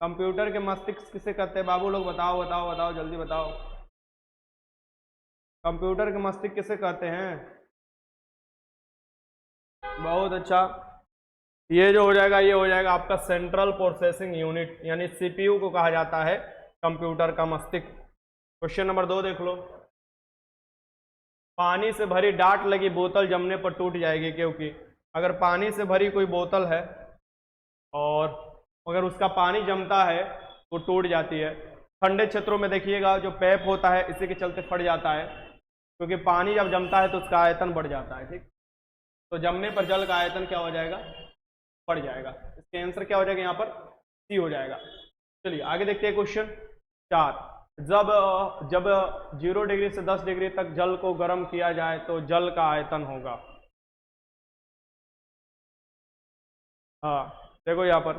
Computer के मस्तिष्क किसे कहते हैं बाबू लोग? बताओ बताओ बताओ, जल्दी बताओ। कंप्यूटर के मस्तिष्क किसे कहते हैं? बहुत अच्छा। ये जो हो जाएगा, ये हो जाएगा आपका सेंट्रल प्रोसेसिंग यूनिट, यानी सीपीयू को कहा जाता है कंप्यूटर का मस्तिष्क। क्वेश्चन नंबर 2 देख लो। पानी से भरी डाट लगी बोतल जमने पर टूट जाएगी, क्योंकि अगर पानी से भरी कोई बोतल है और अगर उसका पानी जमता है तो टूट जाती है। ठंडे क्षेत्रों में देखिएगा जो पैप होता है इसी के चलते फट जाता है, क्योंकि पानी जब जमता है तो उसका आयतन बढ़ जाता है। ठीक, तो जमने पर जल का आयतन क्या हो जाएगा? बढ़ जाएगा। इसका आंसर क्या हो जाएगा? यहाँ पर सी हो जाएगा। चलिए आगे देखते हैं क्वेश्चन 4। जब जब 0 डिग्री से 10 डिग्री तक जल को गर्म किया जाए तो जल का आयतन होगा। हाँ देखो यहाँ पर,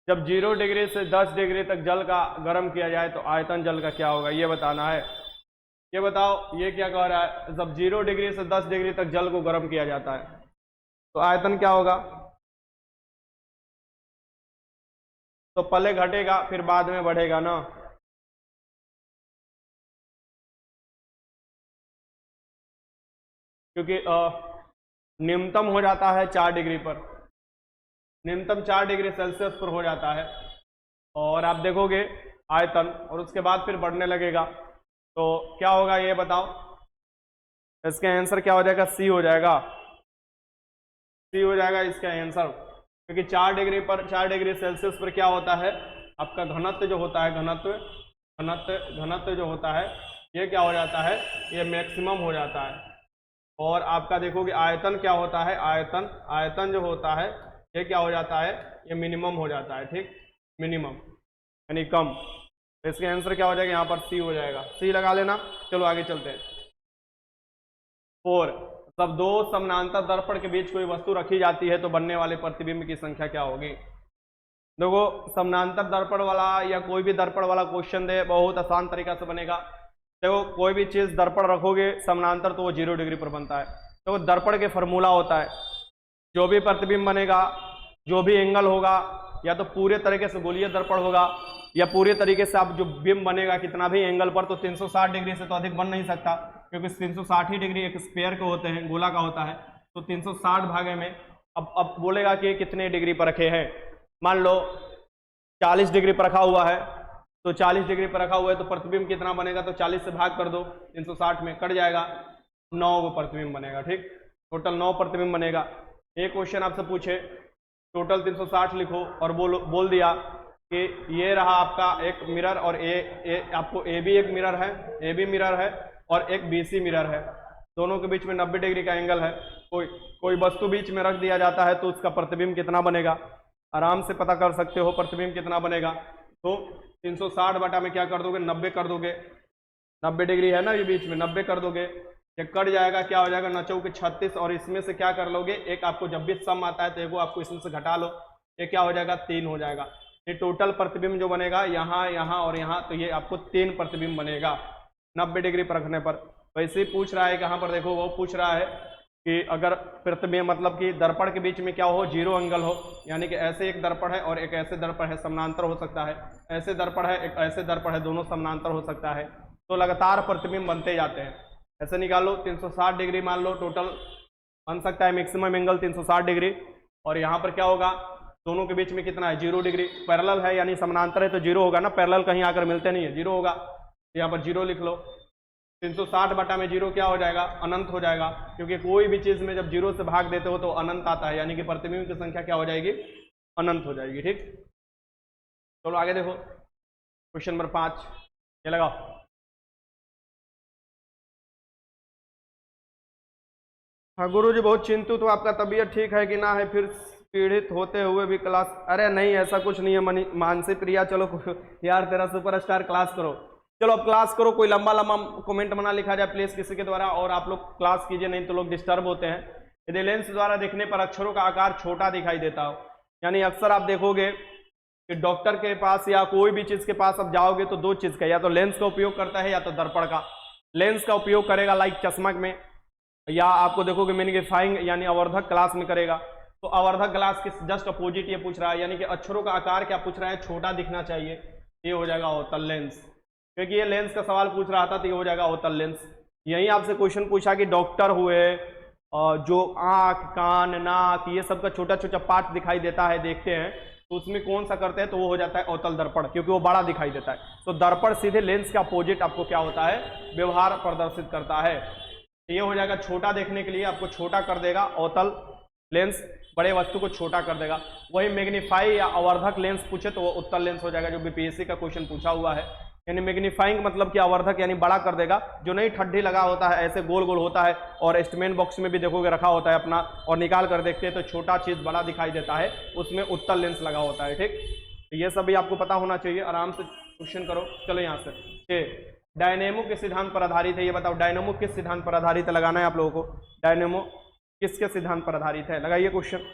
जब 0 डिग्री से 10 डिग्री तक जल का गर्म किया जाए तो आयतन जल का क्या होगा, ये बताना है। ये बताओ ये क्या कह रहा है? जब 0 डिग्री से 10 डिग्री तक जल को गर्म किया जाता है तो आयतन क्या होगा? तो पहले घटेगा फिर बाद में बढ़ेगा ना। क्योंकि न्यूनतम हो जाता है 4 डिग्री पर, न्यूनतम 4 डिग्री सेल्सियस पर हो जाता है, और आप देखोगे आयतन, और उसके बाद फिर बढ़ने लगेगा। तो क्या होगा ये बताओ? इसका आंसर क्या हो जाएगा? सी हो जाएगा। सी हो जाएगा इसका आंसर, क्योंकि 4 डिग्री पर, 4 डिग्री सेल्सियस पर क्या होता है? आपका घनत्व जो होता है, घनत्व जो होता है ये क्या हो जाता है? ये मैक्सिमम हो जाता है। और आपका देखोगे आयतन क्या होता है? आयतन जो होता है ये क्या हो जाता है? ये मिनिमम हो जाता है। ठीक, मिनिमम यानी कम। तो इसका आंसर क्या हो जाएगा? यहाँ पर सी हो जाएगा। सी लगा लेना। चलो आगे चलते हैं। 4। जब दो समानांतर दर्पण के बीच कोई वस्तु रखी जाती है तो बनने वाले प्रतिबिंब की संख्या क्या होगी? देखो समानांतर दर्पण वाला या कोई भी दर्पण वाला क्वेश्चन दे, बहुत आसान तरीका से बनेगा। देखो कोई भी चीज दर्पण रखोगे समानांतर तो वो 0 डिग्री पर बनता है। तो दर्पण के फॉर्मूला होता है, जो भी प्रतिबिंब बनेगा, जो भी एंगल होगा, या तो पूरे तरीके से गोलीय दर्पण होगा या पूरे तरीके से आप जो बिंब बनेगा कितना भी एंगल पर, तो 360 डिग्री से तो अधिक बन नहीं सकता, क्योंकि 360 ही डिग्री एक स्क्वायर के होते हैं, गोला का होता है। तो 360 भागे में अब बोलेगा कि कितने डिग्री पर रखे हैं। मान लो 40 डिग्री पर रखा हुआ है, तो 40 डिग्री पर रखा हुआ है तो प्रतिबिंब कितना बनेगा? तो 40 से भाग कर दो, 360 में कट जाएगा, 9 को प्रतिबिंब बनेगा। ठीक, टोटल 9 प्रतिबिंब बनेगा। एक क्वेश्चन आपसे पूछे टोटल 360 लिखो और बोल दिया कि ये रहा आपका एक मिरर, और आपको ए भी एक मिरर है, ए भी मिरर है और एक बीसी मिरर है, दोनों के बीच में 90 डिग्री का एंगल है। कोई वस्तु बीच में रख दिया जाता है तो उसका प्रतिबिंब कितना बनेगा? आराम से पता कर सकते हो प्रतिबिंब कितना बनेगा। तो 360 बटा में क्या कर दोगे? 90 कर दोगे। 90 डिग्री है ना ये बीच में, 90 कर दोगे, ये कट जाएगा, क्या हो जाएगा? 9 चौके 36, और इसमें से क्या कर लोगे? एक आपको जब भी सम आता है तो एक आपको इसमें से घटा लो, ये क्या हो जाएगा? 3 हो जाएगा। ये टोटल प्रतिबिंब जो बनेगा यहाँ, यहाँ और यहाँ, तो ये आपको 3 प्रतिबिंब बनेगा 90 डिग्री पर रखने पर। वैसे ही पूछ रहा है कहाँ पर, देखो वो पूछ रहा है कि अगर प्रतिबिंब मतलब कि दर्पण के बीच में क्या हो? 0 एंगल हो, यानी कि ऐसे एक दर्पण है और एक ऐसे दर्पण है, समानांतर हो सकता है, ऐसे दर्पण है एक ऐसे दर्पण है, दोनों समानांतर हो सकता है, तो लगातार प्रतिबिंब बनते जाते हैं। ऐसे निकालो 360 डिग्री मान लो टोटल बन सकता है, मैक्सिमम एंगल 360 डिग्री, और यहाँ पर क्या होगा? दोनों के बीच में कितना है? 0 डिग्री। पैरेलल है यानी समानांतर है तो 0 होगा ना, पैरेलल कहीं आकर मिलते नहीं है, 0 होगा। तो यहाँ पर 0 लिख लो। 360 बटा में 0 क्या हो जाएगा? अनंत हो जाएगा, क्योंकि कोई भी चीज में जब 0 से भाग देते हो तो अनंत आता है, यानी कि प्रतिबिंब की संख्या क्या हो जाएगी? अनंत हो जाएगी। ठीक, चलो आगे देखो क्वेश्चन नंबर 5, ये लगाओ। हाँ गुरुजी बहुत चिंतित हूँ, आपका तबीयत ठीक है कि ना है, फिर पीड़ित होते हुए भी क्लास? अरे नहीं ऐसा कुछ नहीं है मानसी प्रिया, चलो यार तेरा सुपरस्टार, क्लास करो। चलो अब क्लास करो, कोई लंबा लंबा कमेंट बना लिखा जाए प्लीज किसी के द्वारा, और आप लोग क्लास कीजिए, नहीं तो लोग डिस्टर्ब होते हैं। यदि लेंस द्वारा देखने पर अक्षरों का आकार छोटा दिखाई देता हो, यानी अक्सर आप देखोगे कि डॉक्टर के पास या कोई भी चीज के पास अब जाओगे तो 2 चीज का, या तो लेंस का उपयोग करता है या तो दर्पण का। लेंस का उपयोग करेगा लाइक चश्मा में, या आपको देखोगे मैग्नीफाइंग यानी अवर्धक क्लास में करेगा। तो आवर्धक ग्लास के जस्ट अपोजिट ये पूछ रहा है, यानी कि अक्षरों का आकार क्या पूछ रहा है, छोटा दिखना चाहिए, ये हो जाएगा अवतल लेंस। क्योंकि ये लेंस का सवाल पूछ रहा था तो ये हो जाएगा अवतल लेंस। यही आपसे क्वेश्चन पूछा कि डॉक्टर हुए, जो आंख, कान, नाक, ये सब का छोटा छोटा पार्ट दिखाई देता है, देखते हैं, तो उसमें कौन सा करते हैं, तो वो हो जाता है अवतल दर्पण, क्योंकि वो बड़ा दिखाई देता है। तो दर्पण सीधे लेंस के अपोजिट आपको क्या होता है, व्यवहार प्रदर्शित करता है। ये हो जाएगा छोटा देखने के लिए, आपको छोटा कर देगा अवतल लेंस, बड़े वस्तु को छोटा कर देगा। वही मैग्नीफाई या आवर्धक लेंस पूछे तो वो उत्तल लेंस हो जाएगा, जो बीपीएससी का क्वेश्चन पूछा हुआ है। यानी मैग्नीफाइंग मतलब कि आवर्धक यानी बड़ा कर देगा, जो नहीं ठड्डी लगा होता है, ऐसे गोल गोल होता है, और इंस्ट्रूमेंट बॉक्स में भी देखोगे रखा होता है अपना, और निकाल कर देखते हैं तो छोटा चीज बड़ा दिखाई देता है, उसमें उत्तल लेंस लगा होता है। ठीक, तो ये सब भी आपको पता होना चाहिए। आराम से क्वेश्चन करो। चलो यहाँ से डायनेमो किस सिद्धांत पर आधारित है, ये बताओ। डायनेमो किस सिद्धांत पर आधारित है, लगाना है आप लोगों को। डायनेमो किसके सिद्धांत पर आधारित है, लगाइए क्वेश्चन।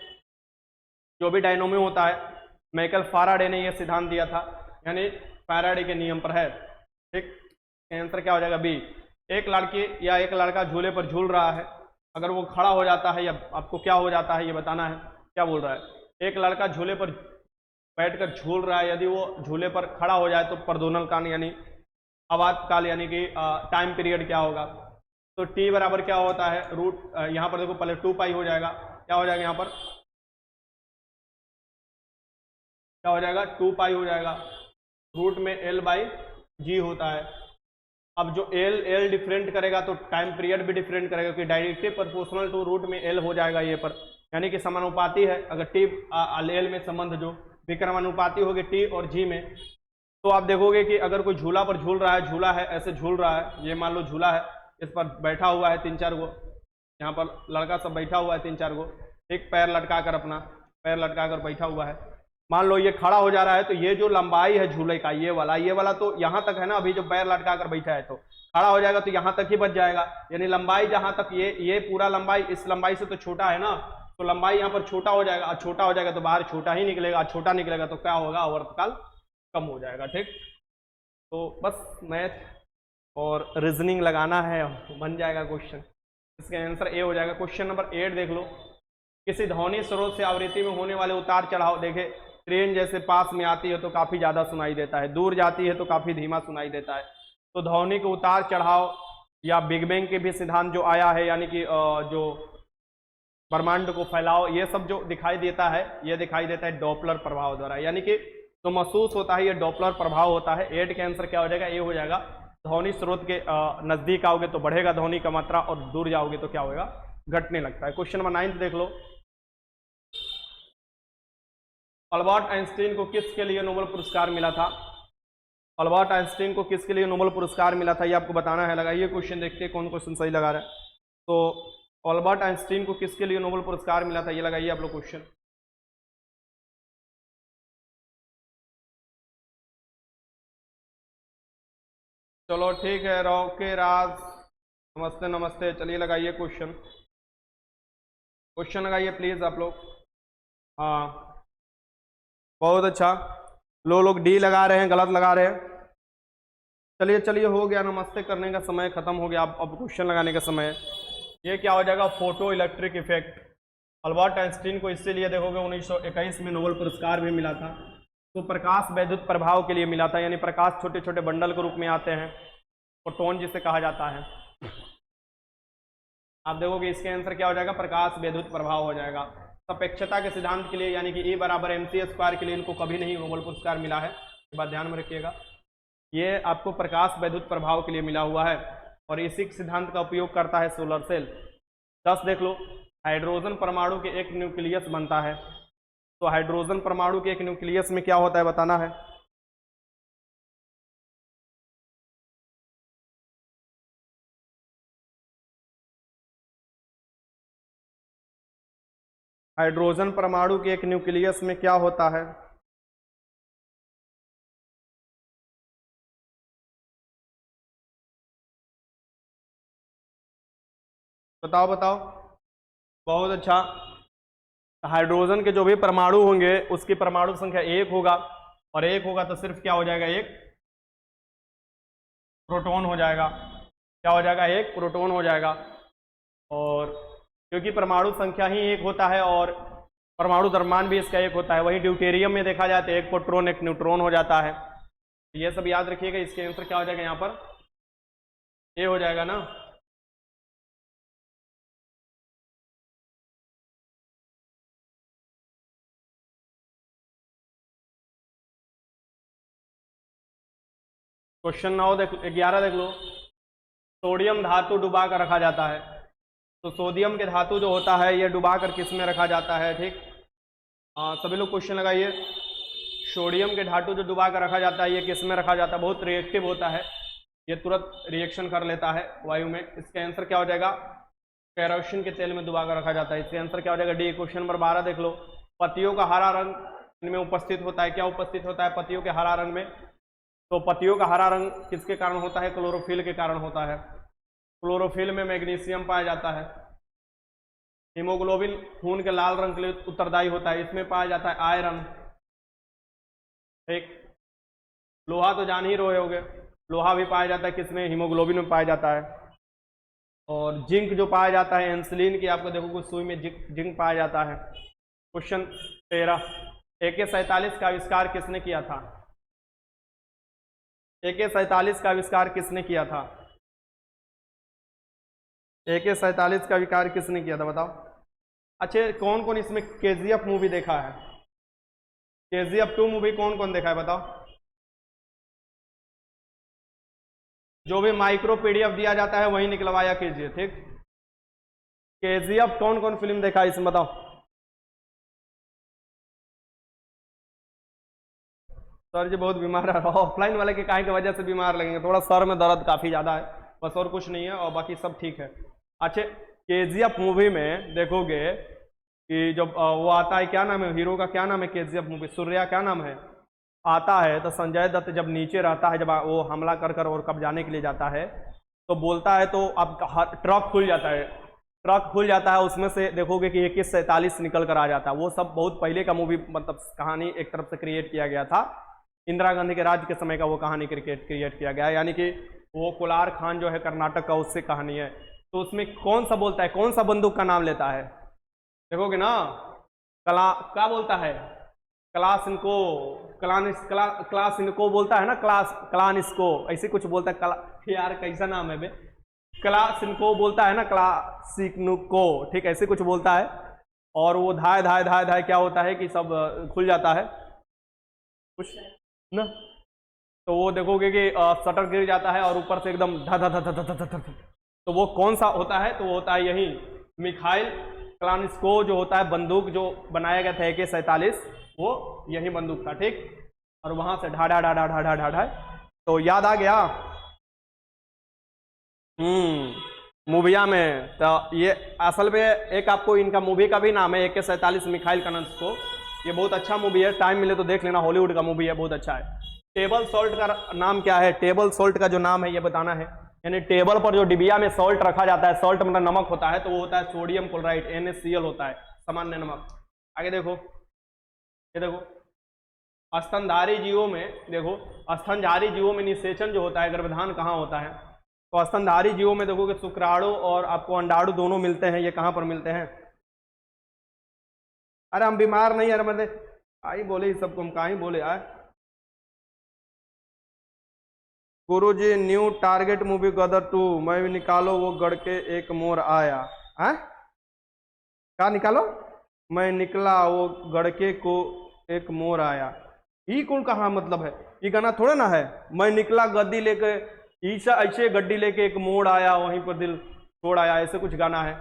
जो भी डायनेमो होता है, माइकल फैराडे ने यह सिद्धांत दिया था, यानी फैराडे के नियम पर है। ठीक, आंसर क्या हो जाएगा, बी। एक लड़की या एक लड़का झूले पर झूल रहा है, अगर वो खड़ा हो जाता है या आपको क्या हो जाता है ये बताना है। क्या बोल रहा है, एक लड़का झूले पर बैठकर झूल रहा है, यदि वो झूले पर खड़ा हो जाए तो प्रदोलन काल यानी आपात काल यानी कि टाइम पीरियड क्या होगा, तो टी बराबर क्या होता है, रूट, यहाँ पर देखो पहले 2 पाई हो जाएगा, क्या हो जाएगा यहाँ पर, क्या हो जाएगा, 2 पाई हो जाएगा, रूट में एल बाई जी होता है। अब जो एल डिफरेंट करेगा तो टाइम पीरियड भी डिफरेंट करेगा, क्योंकि डायरेक्टली प्रोपोर्शनल टू रूट में एल हो जाएगा ये पर, यानी कि समानुपाती है। अगर टी एल में संबंध जो विक्रमानुपाती होगी टी और जी में, तो आप देखोगे कि अगर कोई झूला पर झूल रहा है, झूला है ऐसे झूल रहा है, ये मान लो झूला है, इस पर बैठा हुआ है 3-4 गो, यहाँ पर लड़का सब बैठा हुआ है 3-4 गो, एक पैर लटका कर, अपना पैर लटका कर बैठा हुआ है। मान लो ये खड़ा हो जा रहा है, तो ये जो लंबाई है झूले का, ये वाला तो यहाँ तक है ना, अभी जो पैर लटका कर बैठा है, तो खड़ा हो जाएगा तो यहाँ तक ही बच जाएगा, यानी लंबाई जहां तक ये पूरा लंबाई इस लंबाई से तो छोटा है ना, तो लंबाई यहाँ पर छोटा हो जाएगा, छोटा हो जाएगा तो बाहर छोटा ही निकलेगा, छोटा निकलेगा तो क्या होगा, आवर्तकाल कम हो जाएगा। ठीक, तो बस मैथ और रीजनिंग लगाना है, बन जाएगा क्वेश्चन। इसका आंसर ए हो जाएगा। क्वेश्चन नंबर 8 देख लो। किसी ध्वनि स्रोत से आवृत्ति में होने वाले उतार चढ़ाव, देखे ट्रेन जैसे पास में आती है तो काफी ज्यादा सुनाई देता है, दूर जाती है तो काफी धीमा सुनाई देता है, तो ध्वनि के उतार चढ़ाव या बिग बैंग के भी सिद्धांत जो आया है, यानी कि जो ब्रह्मांड को फैलाओ, ये सब जो दिखाई देता है, ये दिखाई देता है डॉपलर प्रभाव द्वारा, यानी कि तो महसूस होता है, ये डॉपलर प्रभाव होता है। 8 का आंसर क्या हो जाएगा, ये हो जाएगा। ध्वनि स्रोत के नजदीक आओगे तो बढ़ेगा ध्वनि का मात्रा, और दूर जाओगे तो क्या होगा, घटने लगता है। क्वेश्चन नंबर 9 देख लो। अल्बर्ट आइंस्टीन को किसके लिए नोबेल पुरस्कार मिला था, अल्बर्ट आइंस्टीन को किसके लिए नोबेल पुरस्कार मिला था, ये आपको बताना है। लगाइए क्वेश्चन, देखते हैं कौन क्वेश्चन सही लगा रहा है। तो अल्बर्ट आइंस्टीन को किसके लिए नोबेल पुरस्कार मिला था, ये लगाइए आप लोग क्वेश्चन। चलो ठीक है, रोके राज, नमस्ते नमस्ते, चलिए लगाइए क्वेश्चन, क्वेश्चन लगाइए प्लीज आप लोग। हाँ बहुत अच्छा, लोग डी लगा रहे हैं, गलत लगा रहे हैं। चलिए चलिए, हो गया, नमस्ते करने का समय खत्म हो गया, अब क्वेश्चन लगाने का समय है। ये क्या हो जाएगा, photo electric effect. Albert Einstein को इसीलिए देखोगे 1921 में नोबेल पुरस्कार भी मिला था, तो प्रकाश वैद्युत प्रभाव के लिए मिला था, यानी प्रकाश छोटे छोटे बंडल के रूप में आते हैं, फोटोन जिसे कहा जाता है। आप देखोगे इसके आंसर क्या हो जाएगा, प्रकाश वैद्युत प्रभाव हो जाएगा। सापेक्षता के सिद्धांत के लिए, यानी कि E बराबर mc स्क्वायर के लिए इनको कभी नहीं नोबेल पुरस्कार मिला है, ये बात ध्यान में रखिएगा। ये आपको प्रकाश वैद्युत प्रभाव के लिए मिला हुआ है, और इसी सिद्धांत का उपयोग करता है सोलर सेल। 10 देख लो। हाइड्रोजन परमाणु के एक न्यूक्लियस बनता है, तो हाइड्रोजन परमाणु के एक न्यूक्लियस में क्या होता है बताना है। हाइड्रोजन परमाणु के एक न्यूक्लियस में क्या होता है, बताओ बताओ। बहुत अच्छा, हाइड्रोजन के जो भी परमाणु होंगे उसकी परमाणु संख्या 1 होगा, और 1 होगा तो सिर्फ क्या हो जाएगा, एक प्रोटॉन हो जाएगा। क्या हो जाएगा, एक प्रोटॉन हो जाएगा। और क्योंकि परमाणु संख्या ही 1 होता है और परमाणु द्रव्यमान भी इसका 1 होता है। वही ड्यूटेरियम में देखा जाए तो 1 प्रोटॉन 1 न्यूट्रॉन हो जाता है। ये सब याद रखिएगा। इसके आंसर क्या हो जाएगा यहाँ पर, ये हो जाएगा ना। क्वेश्चन 9 देख 11 देख लो। सोडियम धातु डुबा कर रखा जाता है। तो सोडियम के धातु जो होता है ये डुबा कर किस में रखा जाता है, ठीक। सभी लोग क्वेश्चन लगाइए। सोडियम के धातु जो डुबा कर रखा जाता है ये किस में रखा जाता है, बहुत रिएक्टिव होता है, ये तुरंत रिएक्शन कर लेता है वायु में। इसका आंसर क्या हो जाएगा, केरोसिन के तेल में डुबा कर रखा जाता है। इसका आंसर क्या हो जाएगा, डी। क्वेश्चन नंबर 12 देख लो। पत्तियों का हरा रंग इनमें उपस्थित होता है। क्या उपस्थित होता है पत्तियों के हरा रंग में, तो पत्तियों का हरा रंग किसके कारण होता है, क्लोरोफिल के कारण होता है। क्लोरोफिल में मैग्नीशियम पाया जाता है। हीमोग्लोबिन खून के लाल रंग के लिए उत्तरदायी होता है, इसमें पाया जाता है आयरन, ठीक। लोहा तो जान ही रहे होगे, लोहा भी पाया जाता है किसमें, हीमोग्लोबिन में पाया जाता है। और जिंक जो पाया जाता है इंसुलिन की, आपको देखो कुछ सुई में जिंक पाया जाता है। क्वेश्चन 13, AK-47 का आविष्कार किसने किया था। AK-47 का आविष्कार किसने किया था, AK-47 का आविष्कार किसने किया था बताओ। अच्छा, कौन कौन इसमें KGF मूवी देखा है, KGF 2 मूवी कौन कौन देखा है बताओ। जो भी माइक्रो PDF दिया जाता है वही निकलवाया कीजिए, ठीक। KGF कौन कौन फिल्म देखा है इसमें बताओ। सर जी बहुत बीमार है, ऑफलाइन वाले के काहे की वजह से बीमार लगेंगे, थोड़ा सर में दर्द काफी ज्यादा है, बस और कुछ नहीं है, और बाकी सब ठीक है। अच्छा, KGF मूवी में देखोगे कि जब वो आता है, क्या नाम है हीरो का, क्या नाम है KGF मूवी, सूर्या क्या नाम है, आता है तो संजय दत्त जब नीचे रहता है, जब वो हमला कर कर और कब जाने के लिए जाता है तो बोलता है, तो अब ट्रक खुल जाता है, ट्रक खुल जाता है, उसमें से देखोगे कि AK-47 निकल कर आ जाता है। वो सब बहुत पहले का मूवी, मतलब कहानी एक तरफ से क्रिएट किया गया था, इंदिरा गांधी के राज के समय का वो कहानी क्रिएट किया गया है, यानी कि वो कोलार खान जो है कर्नाटक का, उससे कहानी है। तो उसमें कौन सा बोलता है, कौन सा बंदूक का नाम लेता है, देखोगे ना, क्या बोलता है, क्लासिनको, क्लासिनको बोलता है ना, क्लानिस्को ऐसे कुछ बोलता है, यार कैसा नाम है बे, क्लासिनको बोलता है ना, क्लासिनको, ठीक, ऐसे कुछ बोलता है। और वो धाय धाय धाय धाय क्या होता है कि सब खुल जाता है कुछ ना, तो वो देखोगे कि शटर गिर जाता है और ऊपर से एकदम धा धा धा धा धा धा धा। तो वो कौन सा होता है, तो वो होता है यही मिखाइल क्लानिस्को जो होता है, बंदूक जो बनाया गया था AK-47, वो यही बंदूक था, ठीक। और वहां से ढा ढा ढा ढा ढा ढा ढा, तो याद आ गया। मूविया में तो ये असल में एक आपको इनका मूवी का भी नाम है AK-47 मिखाइल क्लानिस्को। ये बहुत अच्छा मूवी है, टाइम मिले तो देख लेना, हॉलीवुड का मूवी है, बहुत अच्छा है। टेबल सॉल्ट का नाम क्या है, टेबल सॉल्ट का जो नाम है ये बताना है, यानी टेबल पर जो डिबिया में सॉल्ट रखा जाता है, सॉल्ट मतलब नमक होता है, तो वो होता है सोडियम क्लोराइड, NaCl होता है, सामान्य नमक। आगे देखो, ये देखो स्तनधारी जीवों में, देखो स्तनधारी जीवों में निषेचन जो होता है, गर्भाधान कहाँ होता है, तो स्तनधारी जीवों में देखोगे शुक्राणु और आपको अंडाणु दोनों मिलते हैं। ये कहाँ पर मिलते हैं, अरे हम बीमार नहीं, अरे मतलब आई बोले सबको, हम कहीं बोले आए। गुरुजी न्यू टारगेट मूवी गदर 2, मैं निकालो वो गढ़ के एक मोर आया है, क्या निकालो, मैं निकला वो गढ़ के को एक मोर आया, ये कौन कहा मतलब है, ये गाना थोड़ा ना है, मैं निकला गद्दी लेके, ईसा ऐसे गड्डी लेके एक मोड़ आया, वहीं पर दिल छोड़ आया, ऐसे कुछ गाना है।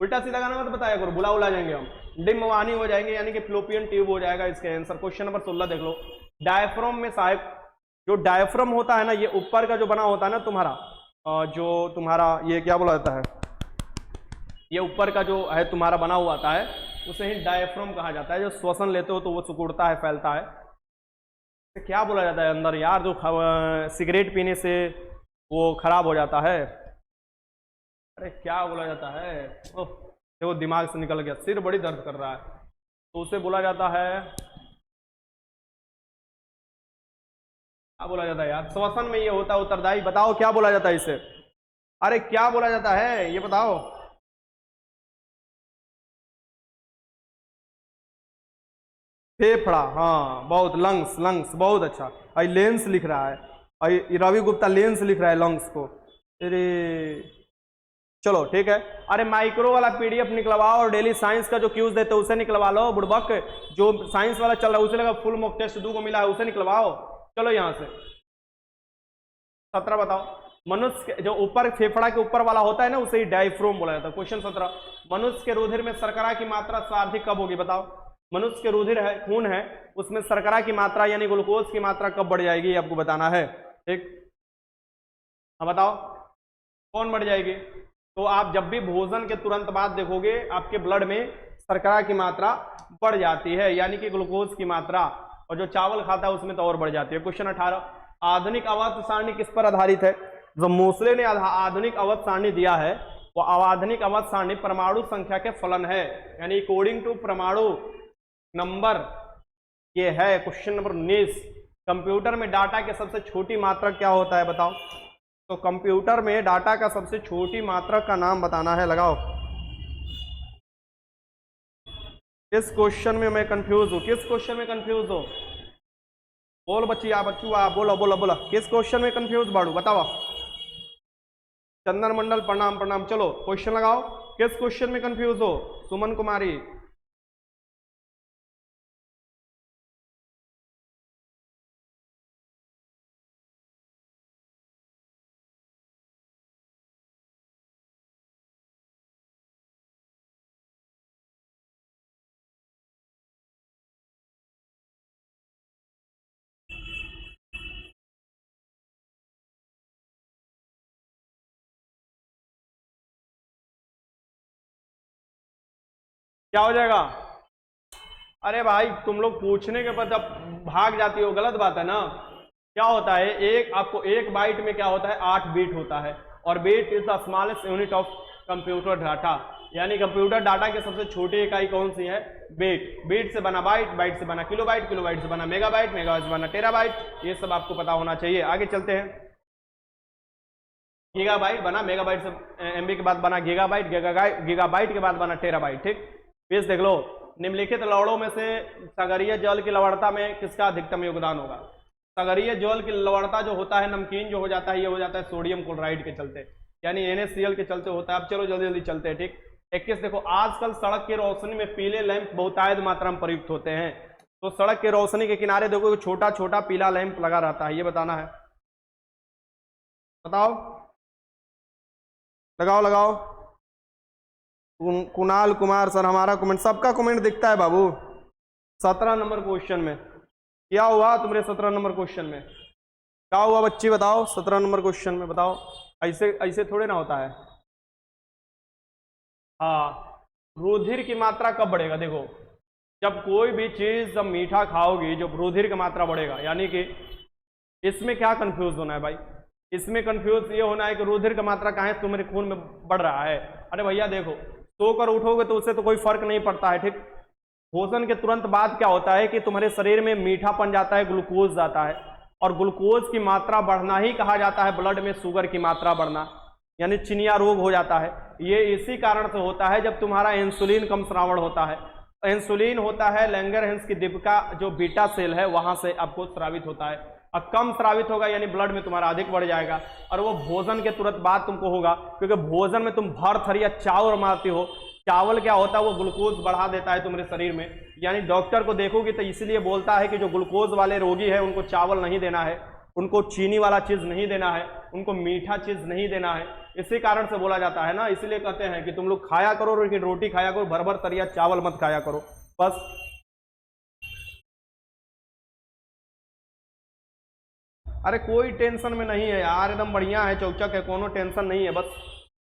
उल्टा सीधा गाना मत बताया करो, बुला उला जाएंगे हम, डिमवानी हो जाएंगे, यानी कि फ्लोपियन ट्यूब हो जाएगा इसका आंसर। क्वेश्चन नंबर 16 देख लो। डायफ्राम में साहब जो डायफ्राम होता है ना, ये ऊपर का जो बना होता है ना तुम्हारा, जो तुम्हारा ये क्या बोला जाता है, ये ऊपर का जो है तुम्हारा बना हुआ आता है, उसे ही डायफ्राम कहा जाता है। जो श्वसन लेते हो तो वो सिकुड़ता है, फैलता है, तो क्या बोला जाता है अंदर यार, जो सिगरेट पीने से वो खराब हो जाता है, अरे क्या बोला जाता है, ओह देखो दिमाग से निकल गया, सिर बड़ी दर्द कर रहा है, तो उसे बोला जाता है, क्या बोला जाता है यार, श्वसन में ये होता है उत्तरदायी, बताओ क्या बोला जाता है इसे, अरे क्या बोला जाता है ये बताओ। फेफड़ा, हाँ बहुत, लंग्स, लंग्स बहुत अच्छा। और लेंस लिख रहा है, और रवि गुप्ता लेंस लिख रहा है लंग्स को। अरे चलो ठीक है। अरे माइक्रो वाला पीडीएफ निकलवाओ और डेली साइंस का जो क्यूज देते हो उसे निकलवा लो बुड़बक। जो साइंस वाला चल रहा है उसे लगा फुल मॉक टेस्ट 2 को मिला है, उसे निकलवाओ। चलो यहां से 17 बताओ। मनुष्य जो ऊपर फेफड़ा के ऊपर वाला होता है ना उसे ही डायफ्रोम बोला जाता है। क्वेश्चन 17, मनुष्य के रुधिर में शर्करा की मात्रा सर्वाधिक कब होगी बताओ। मनुष्य के रुधिर है, खून है, उसमें शर्करा की मात्रा यानी ग्लूकोज की मात्रा कब बढ़ जाएगी, आपको बताना है। ठीक, हाँ बताओ कौन बढ़ जाएगी। तो आप जब भी भोजन के तुरंत बाद देखोगे आपके ब्लड में शर्करा की मात्रा बढ़ जाती है, यानी कि ग्लूकोज की मात्रा, और जो चावल खाता है उसमें तो और बढ़ जाती है। क्वेश्चन 18, आधुनिक अवध सारणी किस पर आधारित है। जो मोसले ने आधुनिक अवध सारणी दिया है वो आधुनिक अवध सारणी परमाणु संख्या के फलन है, यानी अकॉर्डिंग टू परमाणु नंबर ये है। क्वेश्चन नंबर 19, कंप्यूटर में डाटा की सबसे छोटी मात्रा क्या होता है बताओ। तो कंप्यूटर में डाटा का सबसे छोटी मात्रा का नाम बताना है, लगाओ। इस क्वेश्चन में मैं कंफ्यूज हूं, किस क्वेश्चन में कंफ्यूज हो, बोल बच्ची आ बच्चू आ, बोलो बोलो बोलो, किस क्वेश्चन में कंफ्यूज बाड़ू बताओ। चंदन मंडल प्रणाम प्रणाम। चलो क्वेश्चन लगाओ, किस क्वेश्चन में कंफ्यूज हो सुमन कुमारी। क्या हो जाएगा। अरे भाई तुम लोग पूछने के बाद जब भाग जाती हो गलत बात है ना। क्या होता है, एक आपको एक बाइट में क्या होता है 8 बीट होता है, और bit is the smallest unit of computer data, यानी कंप्यूटर डाटा की सबसे छोटी इकाई कौन सी है, बीट। बीट से बना बाइट, बाइट से बना किलोबाइट, किलोबाइट से बना मेगाबाइट, मेगाबाइट से बना टेराबाइट। ये सब आपको पता होना चाहिए। आगे चलते हैं। गीगाबाइट बना, मेगाबाइट से एमबी के बाद बना गीगाबाइट, गीगाबाइट के बाद बना टेराबाइट। ठीक, पेज देख लो। निम्नलिखित लवणों में से सागरीय जल की लवणता में किसका अधिकतम योगदान होगा। सागरीय जल की लवणता जो होता है, नमकीन जो हो जाता है, ये हो जाता है सोडियम क्लोराइड के चलते, यानी NaCl के चलते होता है। अब चलो जल्दी जल्दी चलते हैं। ठीक, 21 देखो, आजकल सड़क की रोशनी में पीले लैंप बहुतायत मात्रा में प्रयुक्त होते हैं। तो सड़क की रोशनी के किनारे देखो छोटा छोटा पीला लैंप लगा रहता है, ये बताना है। बताओ, लगाओ लगाओ। कुणाल कुमार सर, हमारा कमेंट, सबका कमेंट दिखता है बाबू। 17 नंबर क्वेश्चन में क्या हुआ तुम्हारे 17 नंबर क्वेश्चन में क्या हुआ बच्ची बताओ। 17 नंबर क्वेश्चन में बताओ, ऐसे ऐसे थोड़े ना होता है। हाँ, रुधिर की मात्रा कब बढ़ेगा, देखो जब कोई भी चीज जब मीठा खाओगी जब रुधिर की मात्रा बढ़ेगा, यानी कि इसमें क्या कंफ्यूज होना है भाई, इसमें कंफ्यूज ये होना है कि रुधिर की मात्रा कहाँ है तुम्हारे खून में बढ़ रहा है। अरे भैया देखो, सोकर उठोगे तो उससे तो कोई फर्क नहीं पड़ता है। ठीक, भोजन के तुरंत बाद क्या होता है कि तुम्हारे शरीर में मीठापन जाता है, ग्लूकोज जाता है, और ग्लूकोज की मात्रा बढ़ना ही कहा जाता है ब्लड में शुगर की मात्रा बढ़ना, यानी चिनिया रोग हो जाता है। ये इसी कारण से होता है जब तुम्हारा इंसुलिन कम श्रावण होता है। इंसुलिन होता है लैंगरहैंस की डिब्बा जो बीटा सेल है वहां से आपको स्रावित होता है, और कम स्रावित होगा यानी ब्लड में तुम्हारा अधिक बढ़ जाएगा, और वो भोजन के तुरंत बाद तुमको होगा, क्योंकि भोजन में तुम भर थरिया चावल मारती हो। चावल क्या होता है, वो ग्लूकोज बढ़ा देता है तुम्हारे शरीर में, यानी डॉक्टर को देखोगे तो इसलिए बोलता है कि जो ग्लूकोज वाले रोगी है उनको चावल नहीं देना है, उनको चीनी वाला चीज नहीं देना है, उनको मीठा चीज नहीं देना है। इसी कारण से बोला जाता है ना, इसलिए कहते हैं कि तुम लोग खाया करो लेकिन रोटी खाया करो, भर भर तरिया चावल मत खाया करो बस। अरे कोई टेंशन में नहीं है यार, एकदम बढ़िया है, चौचक है, कोनो टेंशन नहीं है, बस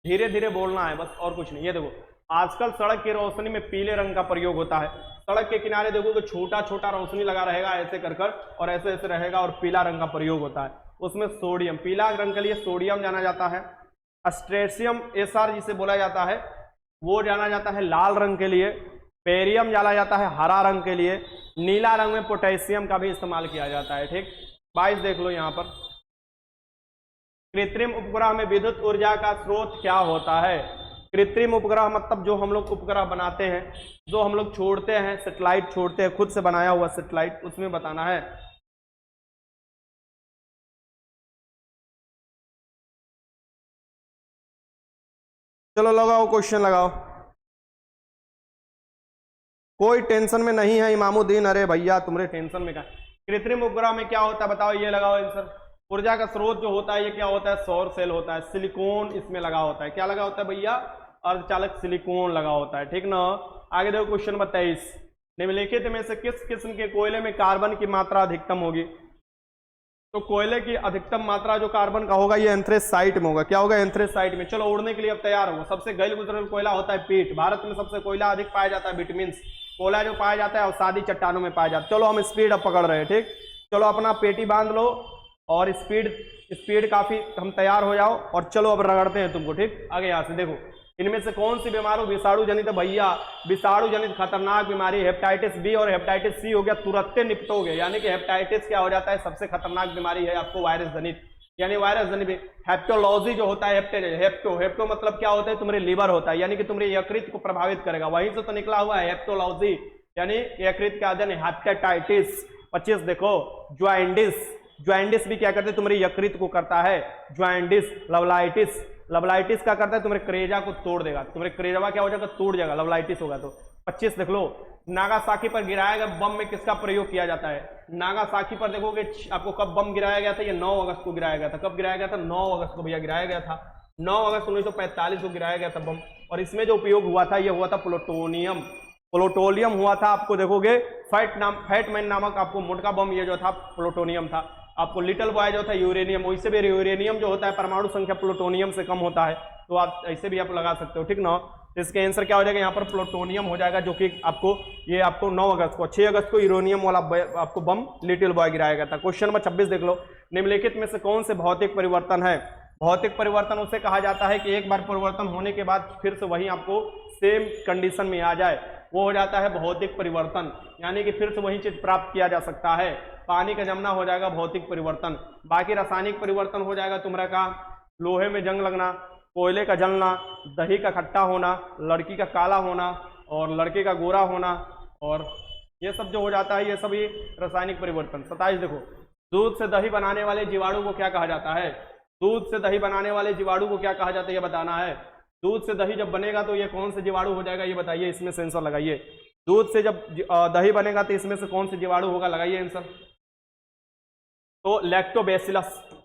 धीरे धीरे बोलना है बस, और कुछ नहीं। ये देखो, आजकल सड़क की रोशनी में पीले रंग का प्रयोग होता है। सड़क के किनारे देखो कि छोटा छोटा रोशनी लगा रहेगा ऐसे कर कर, और ऐसे ऐसे रहेगा, और पीला रंग का प्रयोग होता है। उसमें सोडियम, पीला रंग के लिए सोडियम जाना जाता है। अस्ट्रेशियम SR जिसे बोला जाता है वो जाना जाता है लाल रंग के लिए। पेरियम जाना जाता है हरा रंग के लिए। नीला रंग में पोटेशियम का भी इस्तेमाल किया जाता है। ठीक, 22 देख लो यहाँ पर, कृत्रिम उपग्रह में विद्युत ऊर्जा का स्रोत क्या होता है। कृत्रिम उपग्रह मतलब जो हम लोग उपग्रह बनाते हैं, जो हम लोग छोड़ते हैं, सैटेलाइट छोड़ते हैं, खुद से बनाया हुआ सैटेलाइट, उसमें बताना है। चलो लगाओ क्वेश्चन लगाओ, कोई टेंशन में नहीं है इमामुद्दीन। अरे भैया तुम्हारे टेंशन में क्या। कृत्रिम उपग्रह में क्या होता है बताओ, ये लगाओ आंसर। ऊर्जा का स्रोत जो होता है ये क्या होता है, सौर सेल होता है। सिलिकॉन इसमें लगा होता है, क्या लगा होता है भैया, अर्धचालक सिलिकॉन लगा होता है, ठीक ना। आगे देखो क्वेश्चन 22, निम्नलिखित में से किस किस्म के कोयले में कार्बन की मात्रा अधिकतम होगी। तो कोयले की अधिकतम मात्रा जो कार्बन का होगा ये एंथ्रेसाइट में होगा। क्या होगा, एंथ्रेसाइट में। चलो उड़ने के लिए अब तैयार होगा। सबसे गैल गुजरल कोयला होता है पीट। भारत में सबसे कोयला अधिक पाया जाता है विटामिन्स कोयला जो पाया जाता है और सादी चट्टानों में पाया जाता है। चलो हम स्पीड अब पकड़ रहे हैं, ठीक। चलो अपना पेटी बांध लो और स्पीड काफी, हम तैयार हो जाओ और चलो अब रगड़ते हैं तुमको, ठीक। आगे यहाँ से देखो, इनमें से कौन सी बीमारी विषाणु जनित भैया, विषाणु जनित खतरनाक बीमारी हेपेटाइटिस बी और हेपेटाइटिस सी हो गया, तुरंत निपटोगे। यानी कि हेपेटाइटिस क्या हो जाता है, सबसे खतरनाक बीमारी है आपको वायरस जनित, यानी वायरस जनित। हेप्टोलॉजी जो होता है, हेप्टो मतलब क्या होता है, तुम्हारे लीवर होता है, यानी कि तुम्हारे यकृत को प्रभावित करेगा, वहीं से तो निकला हुआ है हेप्टोलॉजी, यानी यकृत का अध्ययन। हेपेटाइटिस 25 देखो, ज्वाइंडिस भी क्या करते हैं, तुम्हारी यकृत को करता है ज्वाइंडिस। लवलाइटिस क्या करता है, तुम्हारे करेजा को तोड़ देगा, तुम्हारे करेजा क्या हो जाएगा, टूट जाएगा, लवलाइटिस होगा। तो 25 देख लो, नागासाकी पर गिराया गया बम में किसका प्रयोग किया जाता है। नागासाकी पर देखोगे आपको कब बम गिराया गया था, ये 9 अगस्त को गिराया गया था। कब गिराया गया था, 9 अगस्त को भैया गिराया गया था, 9 अगस्त 1945 को गिराया गया था बम। और इसमें जो उपयोग हुआ था ये हुआ था प्लूटोनियम हुआ था। आपको देखोगे फैटमैन नामक आपको मोटका बम, ये जो था प्लूटोनियम था। आपको लिटिल बॉय जो था यूरेनियम, वैसे भी यूरेनियम जो होता है परमाणु संख्या प्लूटोनियम से कम होता है, तो आप ऐसे भी आप लगा सकते हो, ठीक ना। इसके आंसर क्या हो जाएगा, यहाँ पर प्लूटोनियम हो जाएगा, जो कि आपको 9 अगस्त को, 6 अगस्त को यूरेनियम वाला आपको बम लिटिल बॉय गिराया गया था। क्वेश्चन नंबर 26 देख लो, निम्नलिखित में से कौन से भौतिक परिवर्तन है। भौतिक परिवर्तन उसे कहा जाता है कि एक बार परिवर्तन होने के बाद फिर से वही आपको सेम कंडीशन में आ जाए, वो हो जाता है भौतिक परिवर्तन, यानी कि फिर से वही चीज प्राप्त किया जा सकता है। पानी का जमना हो जाएगा भौतिक परिवर्तन। बाकी रासायनिक परिवर्तन हो जाएगा तुम्हारा का, लोहे में जंग लगना, कोयले का जलना, दही का खट्टा होना, लड़की का काला होना और लड़के का गोरा होना, और ये सब जो हो जाता है ये सभी रासायनिक परिवर्तन। 27 देखो, दूध से दही बनाने वाले जीवाणु को क्या कहा जाता है। दूध से दही बनाने वाले जीवाणु को क्या कहा जाता है, ये बताना है। दूध से दही जब बनेगा तो ये कौन से जीवाणु हो जाएगा, ये बताइए, इसमें सेंसर लगाइए। दूध से जब दही बनेगा तो इसमें से कौन से जीवाणु होगा, लगाइए आंसर। तो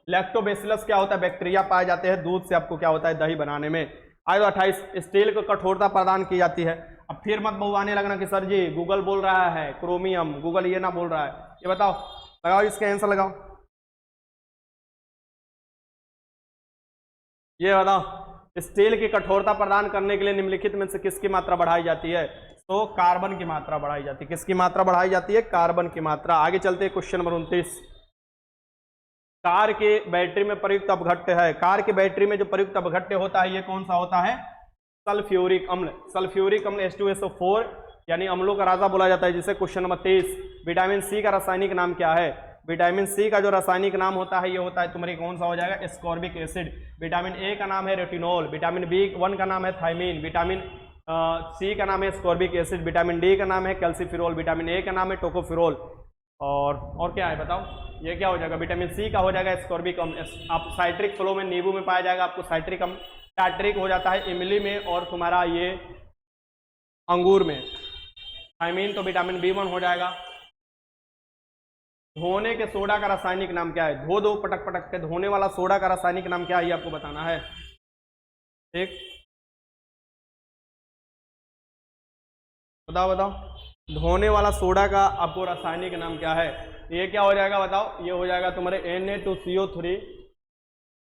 लैक्टोबैसिलस क्या होता है, बैक्टीरिया पाए जाते हैं दूध से आपको क्या होता है दही बनाने में। आगे 28, स्टील को कठोरता प्रदान की जाती है। अब फिर मत बहुआने लगना कि सर जी गूगल बोल रहा है क्रोमियम, गूगल ये ना बोल रहा है, ये बताओ, लगाओ इसका आंसर लगाओ, ये बताओ। स्टील की कठोरता प्रदान करने के लिए निम्नलिखित में से किसकी मात्रा बढ़ाई जाती है, तो कार्बन की मात्रा बढ़ाई जाती है। किसकी मात्रा बढ़ाई जाती है, कार्बन की मात्रा। आगे चलते हैं क्वेश्चन नंबर 29, कार के बैटरी में प्रयुक्त अपघट्य है। कार की बैटरी में जो प्रयुक्त अपघट्य होता है ये कौन सा होता है, सल्फ्यूरिक अम्ल। सल्फ्यूरिक अम्ल H2SO4 यानी अम्लों का राजा बोला जाता है जिसे। क्वेश्चन नंबर 23, विटामिन सी का रासायनिक नाम क्या है। विटामिन सी का जो रासायनिक नाम होता है ये होता है तुम्हारी कौन सा हो जाएगा, एस्कॉर्बिक एसिड। विटामिन ए का नाम है रेटिनॉल, विटामिन B1 का नाम है थायमीन, विटामिन सी का नाम है एस्कॉर्बिक एसिड, विटामिन डी का नाम है कैल्सीफिरोल, विटामिन ए का नाम है टोकोफिरोल, और क्या है बताओ, ये क्या हो जाएगा, विटामिन सी का हो जाएगा एस्कॉर्बिक अम्ल। आप साइट्रिक फ्लो में नींबू में पाया जाएगा आपको साइट्रिक अम्ल। टार्ट्रिक हो जाता है इमली में और तुम्हारा ये अंगूर में। थायमीन तो विटामिन B1 हो जाएगा। धोने के सोडा का रासायनिक नाम क्या है, धो दो पटक पटक के, धोने वाला सोडा का रासायनिक नाम क्या है ये आपको बताना है, ठीक। बताओ बताओ, धोने वाला सोडा का आपको रासायनिक नाम क्या है। ये क्या हो जाएगा बताओ, ये हो जाएगा तुम्हारे Na2CO3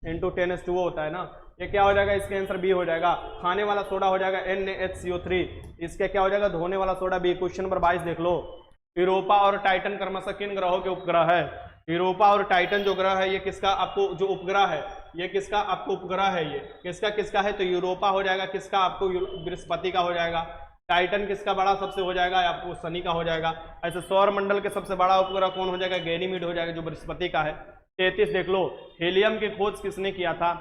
× 10H2O होता है ना, ये क्या हो जाएगा, इसके आंसर बी हो जाएगा। खाने वाला सोडा हो जाएगा NaHCO3, इसके क्या हो जाएगा, धोने वाला सोडा बी। क्वेश्चन नंबर 22 देख लो, यूरोपा और टाइटन क्रमशः किन ग्रहों के उपग्रह है। यूरोपा और टाइटन जो ग्रह है ये किसका आपको जो उपग्रह है, ये किसका आपको उपग्रह है, ये किसका किसका है, तो यूरोपा हो जाएगा किसका आपको, बृहस्पति का हो जाएगा। टाइटन किसका बड़ा सबसे हो जाएगा, आपको शनि का हो जाएगा। ऐसे सौर मंडल के सबसे बड़ा उपग्रह कौन हो जाएगा, गैनीमीड हो जाएगा जो बृहस्पति का है। 33 देख लो, हीलियम की खोज किसने किया था।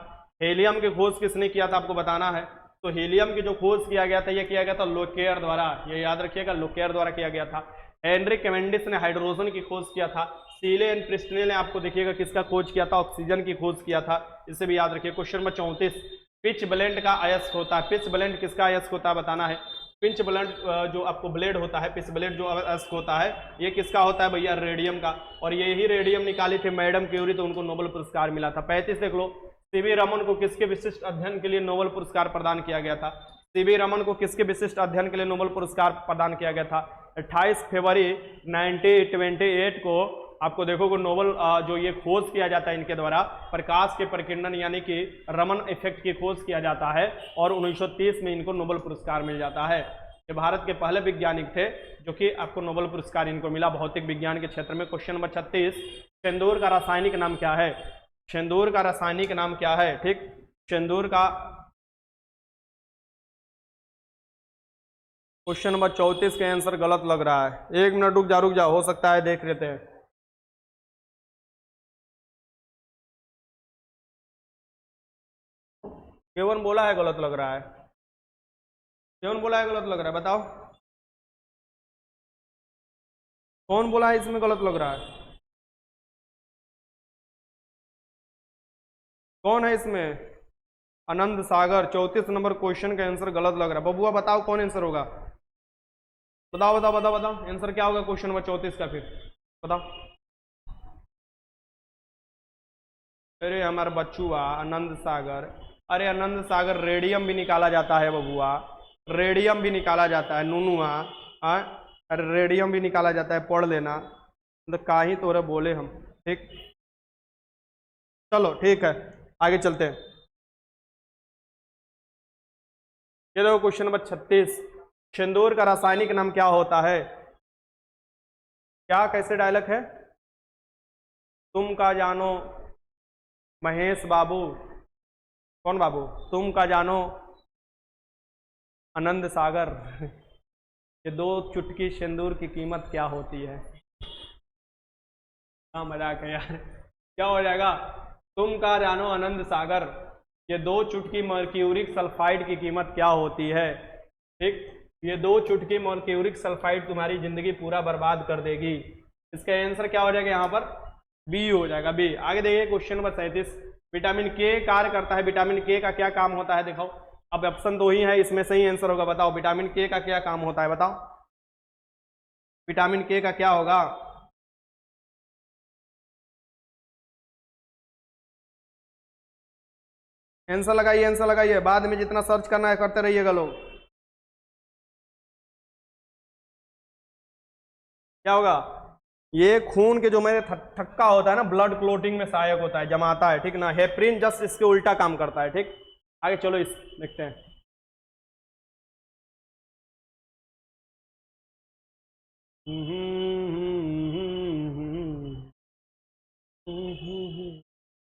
हीलियम की खोज किसने किया था आपको बताना है। तो हीलियम की जो खोज किया गया था ये किया गया था लोकेयर द्वारा, ये याद रखिएगा, लोकेयर द्वारा किया गया था। हेनरी कैवेंडिश ने हाइड्रोजन की खोज किया था। सीले एंड प्रिस्टने ने आपको देखिएगा किसका खोज किया था, ऑक्सीजन की खोज किया था, इसे भी याद रखिए। क्वेश्चन नंबर 34, पिच ब्लेंड का अयस्क होता है, पिच ब्लेंड किसका अयस्क होता है बताना है। पिंच ब्लेंड जो आपको ब्लेड होता है, पिच ब्लेड जो अयस्क होता है ये किसका होता है भैया, रेडियम का। और यही रेडियम निकाली थी मैडम क्यूरी, तो उनको नोबेल पुरस्कार मिला था। 35 देख लो, सीवी रमन को किसके विशिष्ट अध्ययन के लिए नोबेल पुरस्कार प्रदान किया गया था। सीवी रमन को किसके विशिष्ट अध्ययन के लिए नोबेल पुरस्कार प्रदान किया गया था। 28 फरवरी 1928 को आपको देखोगे नोबेल जो ये खोज किया जाता है इनके द्वारा, प्रकाश के प्रकीर्णन यानी कि रमन इफेक्ट की खोज किया जाता है, और 1930 में इनको नोबेल पुरस्कार मिल जाता है। ये भारत के पहले वैज्ञानिक थे जो कि आपको नोबेल पुरस्कार इनको मिला भौतिक विज्ञान के क्षेत्र में। क्वेश्चन नंबर 36, सिंदूर का रासायनिक नाम क्या है। सिंदूर का रासायनिक नाम क्या है, ठीक। सिंदूर का क्वेश्चन नंबर 34 का आंसर गलत लग रहा है। 1 मिनट रुक जा, हो सकता है देख लेते हैं। केवन बोला है गलत लग रहा है, केवन बोला है गलत लग रहा है, बताओ कौन बोला है इसमें गलत लग रहा है, कौन है इसमें। आनंद सागर। 34 नंबर क्वेश्चन का आंसर गलत लग रहा है। बबुआ बताओ कौन आंसर होगा, बताओ बताओ बताओ बताओ आंसर क्या होगा क्वेश्चन नंबर 34 का, फिर बताओ। अरे हमारा बच्चुआ आनंद सागर, अरे आनंद सागर रेडियम भी निकाला जाता है बबुआ, रेडियम भी निकाला जाता है नूनुआ, अरे रेडियम भी निकाला जाता है, पढ़ लेना, मतलब काही तो रे बोले हम, ठीक। चलो ठीक है आगे चलते हैं। ये देखो क्वेश्चन नंबर 36, सिंदूर का रासायनिक नाम क्या होता है। क्या कैसे डायलॉग है, तुम का जानो महेश बाबू, कौन बाबू, तुम का जानो आनंद सागर, ये 2 चुटकी सिंदूर की कीमत क्या होती है। क्या मजाक है यार, क्या हो जाएगा, तुम का जानो आनंद सागर, ये 2 चुटकी मर्क्यूरिक सल्फाइड की कीमत क्या होती है, ठीक। ये 2 चुटकी मर्क्यूरिक सल्फाइड तुम्हारी जिंदगी पूरा बर्बाद कर देगी। इसका आंसर क्या हो जाएगा यहाँ पर, बी हो जाएगा, बी। आगे देखिए क्वेश्चन नंबर 37, विटामिन के कार्य करता है, विटामिन के का क्या काम होता है, देखो अब ऑप्शन 2 ही है, इसमें सही आंसर होगा, बताओ विटामिन के का क्या काम होता है, बताओ विटामिन के का क्या होगा। आंसर लगाइए, आंसर लगाइए, बाद में जितना सर्च करना है करते रहिएगा लोग। क्या होगा, ये खून के जो मेरे थक्का होता है ना, ब्लड क्लोटिंग में सहायक होता है, जमाता है, ठीक ना। हेपरिन जस्ट इसके उल्टा काम करता है, ठीक। आगे चलो इस देखते हैं।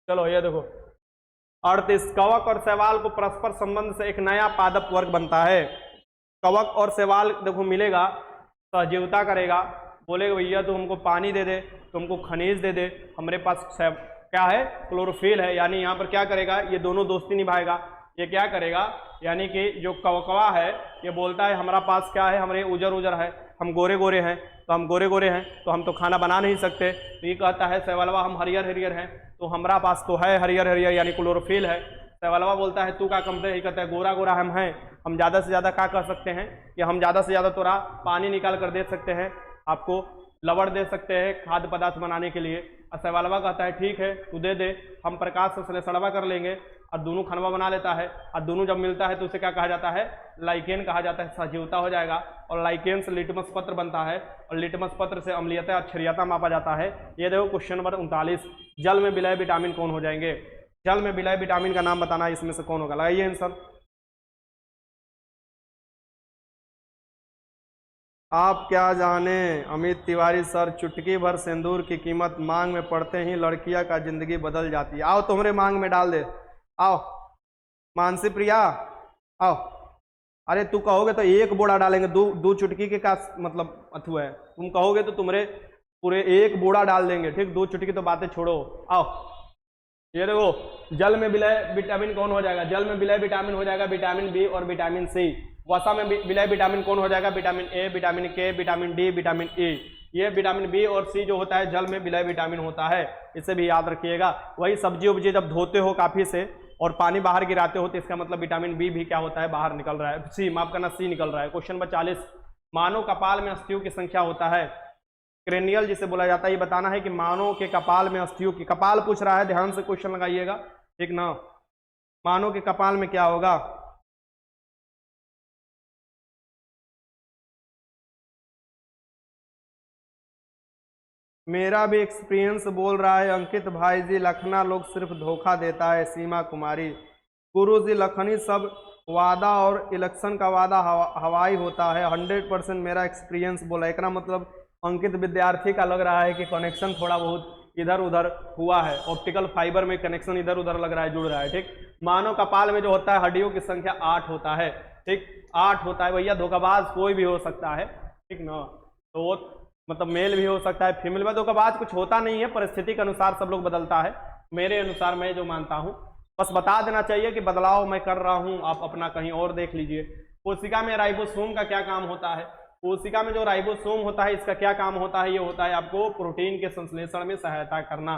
चलो ये देखो, अर्थ इस कवक और शैवाल को परस्पर संबंध से एक नया पादप वर्ग बनता है। कवक और शैवाल देखो मिलेगा, सहजीवता करेगा, बोलेगा भैया तू हमको पानी दे दे, तुमको खनिज दे दे, हमारे पास क्या है, क्लोरोफिल है, यानी यहाँ पर क्या करेगा, ये दोनों दोस्ती निभाएगा। ये क्या करेगा, यानी कि जो कवकवा है ये बोलता है हमारा पास क्या है, हमारे उजर उजर है, हम गोरे गोरे हैं, तो हम गोरे गोरे हैं तो हम तो खाना बना नहीं सकते, तो ये कहता है शैवालवा हम हरियर हरियर हैं, तो हमारा पास तो है हरियर हरियर यानी क्लोरोफिल है। शैवालवा बोलता है तू क्या कमते, ये कहता है गोरा गोरा हम हैं, हम ज़्यादा से ज़्यादा क्या कर सकते हैं, कि हम ज़्यादा से ज़्यादा तोरा पानी निकाल कर दे सकते हैं, आपको लवण दे सकते हैं खाद्य पदार्थ बनाने के लिए। और शैवालवा कहता है ठीक है तू दे दे, हम प्रकाश से सड़वा कर लेंगे, और दोनों खानवा बना लेता है, और दोनों जब मिलता है तो उसे क्या कहा जाता है, लाइकेन कहा जाता है, सहजीवता हो जाएगा। और लाइकेन से लिटमस पत्र बनता है, और लिटमस पत्र से अम्लीयता और क्षारीयता मापा जाता है। ये देखो क्वेश्चन नंबर 39, जल में विलय विटामिन कौन हो जाएंगे, जल में विलय विटामिन का नाम बताना, इसमें से कौन होगा, लगाइए आंसर। आप क्या जाने अमित तिवारी सर, चुटकी भर सिंदूर की कीमत मांग में पड़ते ही लड़कियां का जिंदगी बदल जाती है। आओ तुम्हारे मांग में डाल दे, आओ मानसी प्रिया आओ। अरे तू कहोगे तो 1 बोरा डालेंगे, 2 चुटकी के का मतलब अथु है, तुम कहोगे तो तुम्हारे पूरे 1 बोरा डाल देंगे, ठीक। 2 चुटकी तो बातें छोड़ो, आओ ये देखो, जल में विलय विटामिन कौन हो जाएगा, जल में विलय विटामिन हो जाएगा विटामिन बी और विटामिन सी। वसा में विलय विटामिन कौन हो जाएगा, विटामिन ए, विटामिन के, विटामिन डी, विटामिन ई। ये विटामिन बी और सी जो होता है जल में विलय विटामिन होता है, इसे भी याद रखिएगा। वही सब्जी उब्जी जब धोते हो काफी से और पानी बाहर गिराते हो तो इसका मतलब विटामिन बी भी क्या होता है, बाहर निकल रहा है, सी माफ करना, सी निकल रहा है। क्वेश्चन नंबर 40, मानव कपाल में अस्थियों की संख्या होता है, क्रेनियल जिसे बोला जाता है। ये बताना है कि मानव के कपाल में अस्थियों की, कपाल पूछ रहा है, ध्यान से क्वेश्चन लगाइएगा, ठीक ना। मानव के कपाल में क्या होगा, मेरा भी एक्सपीरियंस बोल रहा है अंकित भाई जी, लखना लोग सिर्फ धोखा देता है। सीमा कुमारी, गुरु जी लखनी सब वादा और इलेक्शन का वादा हवाई होता है। 100% मेरा एक्सपीरियंस बोला। एक मतलब अंकित विद्यार्थी का लग रहा है कि कनेक्शन थोड़ा बहुत इधर उधर हुआ है, ऑप्टिकल फाइबर में कनेक्शन इधर उधर लग रहा है, जुड़ रहा है, ठीक। मानव कपाल में जो होता है हड्डियों की संख्या 8 होता है, ठीक, 8 होता है भैया। धोखाबाज कोई भी हो सकता है, ठीक ना, तो वो मतलब मेल भी हो सकता है, फीमेल में धोखाबाज कुछ होता नहीं है, परिस्थिति के अनुसार सब लोग बदलता है। मेरे अनुसार मैं जो मानता हूँ, बस बता देना चाहिए कि बदलाव मैं कर रहा हूँ, आप अपना कहीं और देख लीजिए। कोशिका में राइबोसोम का क्या काम होता है, कोशिका में जो राइबोसोम होता है इसका क्या काम होता है, ये होता है आपको प्रोटीन के संश्लेषण में सहायता करना,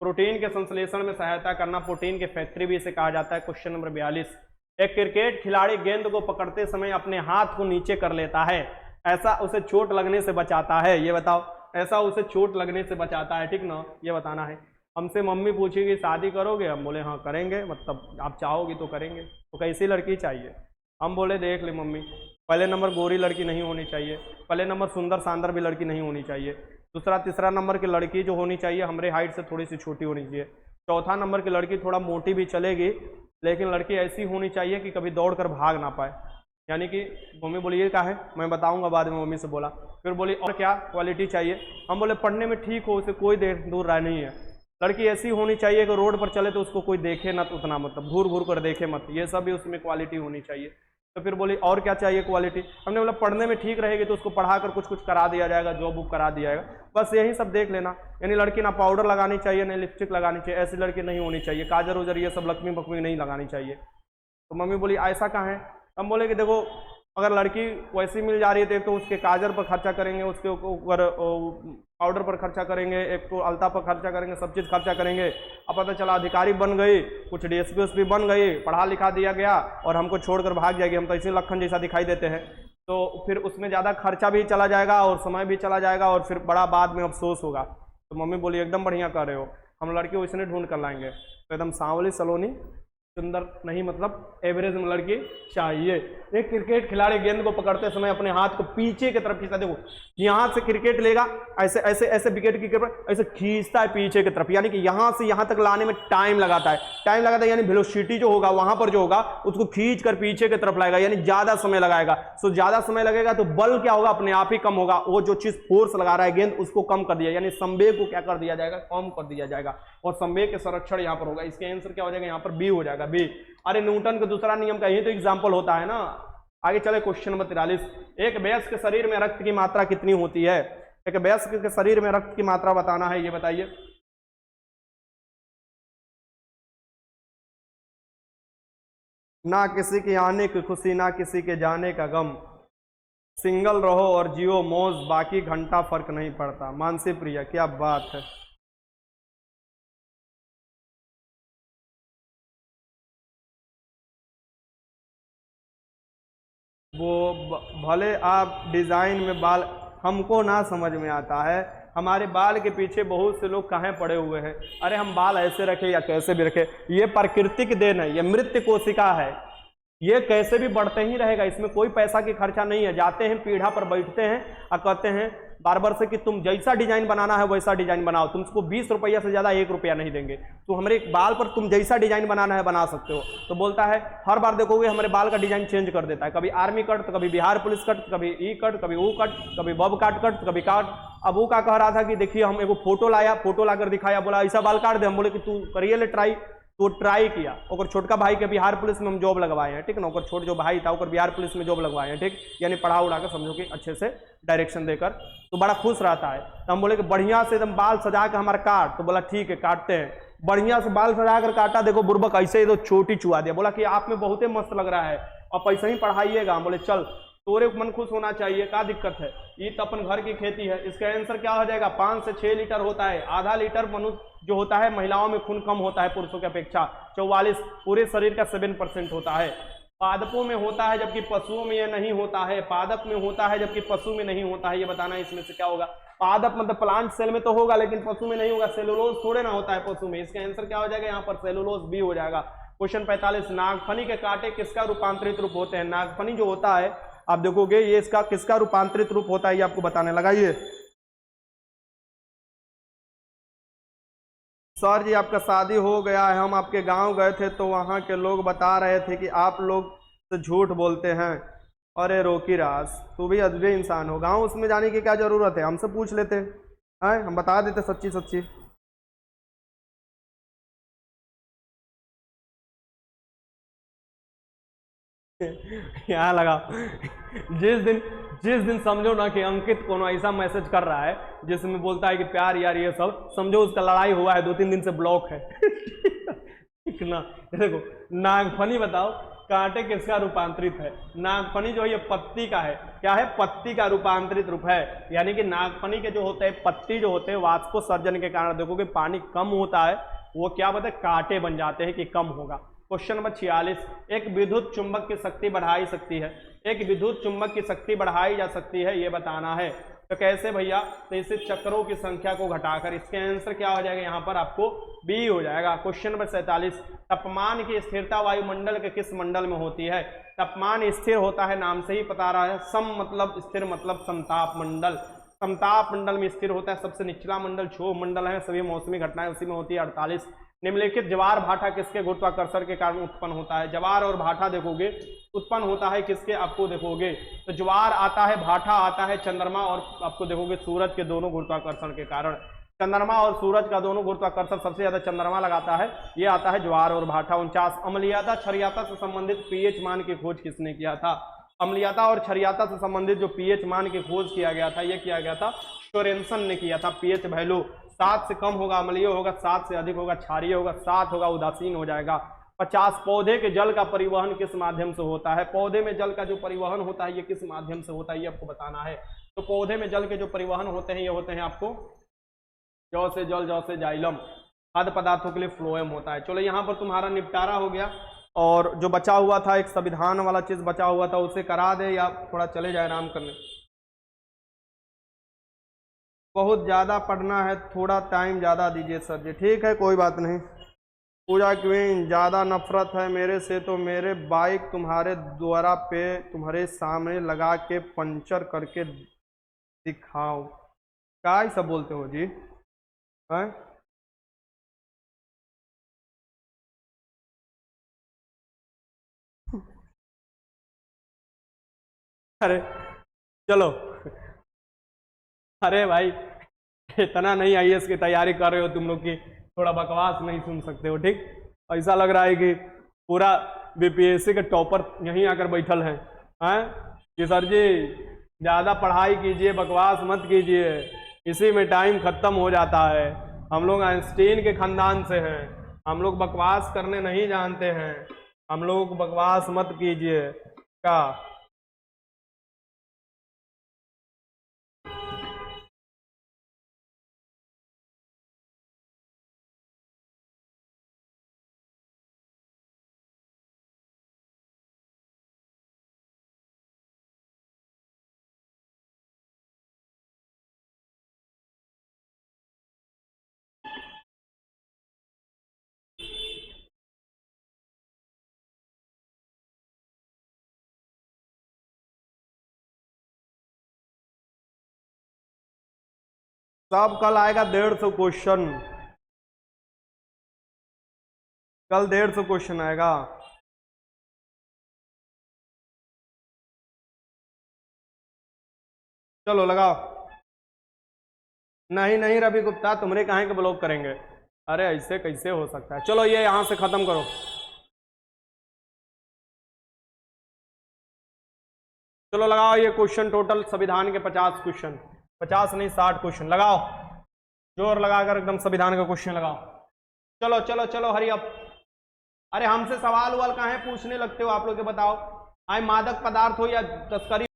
प्रोटीन के संश्लेषण में सहायता करना, प्रोटीन के फैक्ट्री भी इसे कहा जाता है। क्वेश्चन नंबर 42, एक क्रिकेट खिलाड़ी गेंद को पकड़ते समय अपने हाथ को नीचे कर लेता है, ऐसा उसे चोट लगने से बचाता है, ये बताओ, ऐसा उसे चोट लगने से बचाता है, ठीक ना, ये बताना है। हमसे मम्मी पूछेगी शादी करोगे, हम बोले हाँ करेंगे, मतलब आप चाहोगी तो करेंगे, तो कैसी लड़की चाहिए, हम बोले देख ले मम्मी, पहले नंबर गोरी लड़की नहीं होनी चाहिए, पहले नंबर सुंदर शानदार भी लड़की नहीं होनी चाहिए, दूसरा तीसरा नंबर की लड़की जो होनी चाहिए हमारे हाइट से थोड़ी सी छोटी होनी चाहिए, चौथा नंबर की लड़की थोड़ा मोटी भी चलेगी, लेकिन लड़की ऐसी होनी चाहिए कि कभी दौड़ कर भाग ना पाए। यानी कि मम्मी बोली ये क्या है, मैं बताऊंगा बाद में, मम्मी से बोला। फिर बोली और क्या क्वालिटी चाहिए, हम बोले पढ़ने में ठीक हो, उसे कोई देर दूर रहा नहीं है, लड़की ऐसी होनी चाहिए कि रोड पर चले तो उसको कोई देखे ना, तो उतना मतलब घूर घूर कर देखे मत, ये सब भी उसमें क्वालिटी होनी चाहिए। तो फिर बोली और क्या चाहिए क्वालिटी, हमने बोला पढ़ने में ठीक रहेगी तो उसको पढ़ा कर कुछ कुछ करा दिया जाएगा, जॉब बुक करा दिया जाएगा, बस यही सब देख लेना। यानी लड़की ना पाउडर लगानी चाहिए, ना लिपस्टिक लगानी चाहिए, ऐसी लड़की नहीं होनी चाहिए, काजर उजर ये सब लक्ष्मी बकमी नहीं लगानी चाहिए। तो मम्मी बोली ऐसा कहाँ है, हम बोले कि देखो अगर लड़की वैसी मिल जा रही है तो उसके काजर पर खर्चा करेंगे, उसके ऊपर पाउडर पर खर्चा करेंगे, एक तो अलता पर खर्चा करेंगे, सब चीज़ खर्चा करेंगे। अब पता चला अधिकारी बन गई, कुछ डीएसपी उसपी बन गई, पढ़ा लिखा दिया गया और हमको छोड़कर भाग जाएगी, हम तो इसी लखन जैसा दिखाई देते हैं, तो फिर उसमें ज़्यादा खर्चा भी चला जाएगा और समय भी चला जाएगा और फिर बड़ा बाद में अफसोस होगा। तो मम्मी बोली एकदम बढ़िया कर रहे हो, हम लड़की वैसे ढूंढ कर लाएंगे, तो एकदम सांवली सलोनी सुंदर नहीं, मतलब एवरेज में लड़की चाहिए। एक क्रिकेट खिलाड़ी गेंद को पकड़ते समय अपने हाथ को पीछे की तरफ खींचता, देखो यहां से क्रिकेट लेगा, ऐसे ऐसे ऐसे विकेट की तरफ ऐसे खींचता है पीछे की तरफ, यानी कि यहां से यहां तक लाने में टाइम लगाता है, यानी वेलोसिटी जो होगा वहां पर जो होगा उसको खींच कर पीछे की तरफ लाएगा, यानी ज्यादा समय लगाएगा। सो ज्यादा समय लगेगा तो बल क्या होगा, अपने आप ही कम होगा, वो जो चीज फोर्स लगा रहा है गेंद उसको कम कर दिया, यानी संवेग को क्या कर दिया जाएगा, कम कर दिया जाएगा, और संवेग के संरक्षण यहाँ पर होगा। इसके आंसर क्या हो जाएगा, यहाँ पर बी हो जाएगा, बी। अरे न्यूटन का दूसरा नियम का यही तो एग्जांपल होता है ना। आगे चले क्वेश्चन नंबर 43, एक वयस्क के शरीर में रक्त की मात्रा कितनी होती है, एक वयस्क के शरीर में रक्त की मात्रा बताना है, ये बताइए। ना किसी के आने की खुशी, ना किसी के जाने का गम, सिंगल रहो और जियो मौज, बाकी घंटा फर्क नहीं पड़ता। मानसी प्रिया, क्या बात है। वो भले आप डिजाइन में बाल, हमको ना समझ में आता है, हमारे बाल के पीछे बहुत से लोग कहाँ पड़े हुए हैं। अरे हम बाल ऐसे रखे या कैसे भी रखे, ये प्राकृतिक देन है, ये मृत कोशिका है, ये कैसे भी बढ़ते ही रहेगा, इसमें कोई पैसा की खर्चा नहीं है। जाते हैं पीढ़ा पर बैठते हैं और कहते हैं बार्बर से कि तुम जैसा डिजाइन बनाना है वैसा डिजाइन बनाओ, तुमको 20 रुपया से ज्यादा 1 रुपया नहीं देंगे, तो हमारे बाल पर तुम जैसा डिजाइन बनाना है बना सकते हो। तो बोलता है हर बार देखोगे हमारे बाल का डिजाइन चेंज कर देता है, कभी आर्मी कट, तो कभी बिहार पुलिस कट, कभी ई कट, कभी वो कट, कभी बब काट कट, कभी काट। अब वो क्या कह रहा था कि देखिए हम एगो फोटो लाया, फोटो लाकर दिखाया, बोला ऐसा बाल काट दे, हम बोले कि तू करिए ले ट्राई, तो ट्राई किया। और छोटका भाई के बिहार पुलिस में हम जॉब लगवाए हैं, ठीक ना, और छोट जो भाई था और बिहार पुलिस में जॉब लगवाए हैं, ठीक, यानी पढ़ा उड़ा कर समझो कि अच्छे से डायरेक्शन देकर, तो बड़ा खुश रहता है। तो हम बोले कि बढ़िया से एकदम बाल सजा के हमारा काट, तो बोला ठीक है काटते हैं। बढ़िया से बाल सजा कर काटा, देखो बुर्बक ऐसे ही तो चोटी चुआ दिया, बोला कि आप में बहुत ही मस्त लग रहा है और पैसा ही पढ़ाइएगा। बोले चल तोरे मन खुश होना चाहिए, क्या दिक्कत है, ये तो अपन घर की खेती है। इसका आंसर क्या हो जाएगा, 5 से 6 लीटर होता है। आधा लीटर मनुष्य जो होता है महिलाओं में खून कम होता है पुरुषों की अपेक्षा। 44 पूरे शरीर का 7% होता है। पादपों में होता है जबकि पशुओं में यह नहीं होता है। पादप में होता है जबकि पशु में नहीं होता है। ये बताना है इसमें से क्या होगा। पादप मतलब प्लांट सेल में तो होगा लेकिन पशु में नहीं होगा। सेलुलोज थोड़े ना होता है पशु में। इसका आंसर क्या हो जाएगा यहाँ पर, सेलुलोज बी हो जाएगा। क्वेश्चन 45, नागफनी के कांटे किसका रूपांतरित रूप होते हैं। नागफनी जो होता है आप देखोगे ये इसका किसका रूपांतरित रूप होता है, ये आपको बताने लगाइए। सर जी आपका शादी हो गया है, हम आपके गांव गए थे तो वहां के लोग बता रहे थे कि आप लोग तो झूठ बोलते हैं। अरे रोकी राज, तू भी अजबे इंसान हो। गांव उसमें जाने की क्या जरूरत है, हमसे पूछ लेते हैं, हम बता देते सच्ची सच्ची। यहाँ लगाओ। जिस दिन समझो ना कि अंकित कोनो ऐसा मैसेज कर रहा है जिसमें बोलता है कि प्यार यार ये सब, समझो उसका लड़ाई हुआ है, 2-3 दिन से ब्लॉक है। ठीक ना। देखो नागफनी बताओ कांटे किसका रूपांतरित है। नागफनी जो है ये पत्ती का है। क्या है, पत्ती का रूपांतरित रूप है। यानी कि नागफनी के जो होते हैं पत्ती जो होते हैं वाष्पोत्सर्जन के कारण देखोगे पानी कम होता है, वो क्या बोलते हैं कांटे बन जाते हैं कि कम होगा। क्वेश्चन नंबर 46, एक विद्युत चुंबक की शक्ति बढ़ाई सकती है। एक विद्युत चुंबक की शक्ति बढ़ाई जा सकती है, ये बताना है। तो कैसे भैया, तो इसे चक्रों की संख्या को घटाकर। इसके आंसर क्या हो जाएगा यहाँ पर आपको बी हो जाएगा। क्वेश्चन नंबर 47, तापमान की स्थिरता वायुमंडल के किस मंडल में होती है। तापमान स्थिर होता है, नाम से ही पता रहा है। सम मतलब स्थिर मतलब समताप मंडल। समताप मंडल में स्थिर होता है। सबसे निचला मंडल क्षोभ मंडल है, सभी मौसमी घटनाएं उसी में होती है। 48, निम्नलिखित ज्वार भाटा किसके गुरुत्वाकर्षण के कारण उत्पन्न होता है। ज्वार और भाटा देखोगे उत्पन्न होता है किसके, आपको देखोगे तो ज्वार आता है, भाटा आता है चंद्रमा और आपको देखोगे सूरज के दोनों गुरुत्वाकर्षण के कारण। चंद्रमा और सूरज का दोनों गुरुत्वाकर्षण सबसे ज्यादा चंद्रमा लगाता है, ये आता है ज्वार और भाटा। 49, अम्लीयता क्षारीयता से संबंधित पीएच मान की खोज किसने किया था। अम्लीयता और क्षारीयता से संबंधित जो पीएच मान की खोज किया गया था, यह किया गया था सोरेनसन ने किया था। पीएच वैल्यू 7 से कम होगा अम्लीय होगा, 7 से अधिक होगा क्षारीय होगा, 7 होगा उदासीन हो जाएगा। 50, पौधे के जल का परिवहन किस माध्यम से होता है। पौधे में जल का जो परिवहन होता है ये किस माध्यम से होता है, ये आपको बताना है। तो पौधे में जल के जो परिवहन होते हैं ये होते हैं आपको जौ से जल, जौ से जाइलम, खाद्य पदार्थों के लिए फ्लोएम होता है। चलो यहाँ पर तुम्हारा निपटारा हो गया और जो बचा हुआ था एक संविधान वाला चीज बचा हुआ था उसे करा दे या थोड़ा चले जाए आराम करने। बहुत ज़्यादा पढ़ना है, थोड़ा टाइम ज़्यादा दीजिए सर जी। ठीक है कोई बात नहीं। पूजा क्वीन, ज़्यादा नफरत है मेरे से तो मेरे बाइक तुम्हारे द्वारा पे तुम्हारे सामने लगा के पंचर करके दिखाओ। क्या ही सब बोलते हो जी, हैं? अरे चलो, अरे भाई इतना नहीं आईएएस की तैयारी कर रहे हो तुम लोग की थोड़ा बकवास नहीं सुन सकते हो। ठीक, ऐसा लग रहा है कि पूरा बीपीएससी के टॉपर यहीं आकर बैठल हैं कि सर जी ज़्यादा पढ़ाई कीजिए, बकवास मत कीजिए, इसी में टाइम खत्म हो जाता है। हम लोग आइंस्टीन के खानदान से हैं, हम लोग बकवास करने नहीं जानते हैं, हम लोग बकवास मत कीजिए का। सब कल आएगा 150 क्वेश्चन, कल 150 क्वेश्चन आएगा। चलो लगाओ। नहीं नहीं रवि गुप्ता, तुमरे कहाँ के ब्लॉक करेंगे, अरे ऐसे कैसे हो सकता है। चलो ये यहाँ से खत्म करो। चलो लगाओ ये क्वेश्चन, टोटल संविधान के 50 क्वेश्चन, 50 नहीं 60 क्वेश्चन लगाओ, जोर लगाकर एकदम संविधान का क्वेश्चन लगाओ। चलो चलो चलो हरी अप। अरे हमसे सवाल उवाल कहाँ है पूछने लगते हो आप लोग, के बताओ। आए मादक पदार्थ हो या तस्करी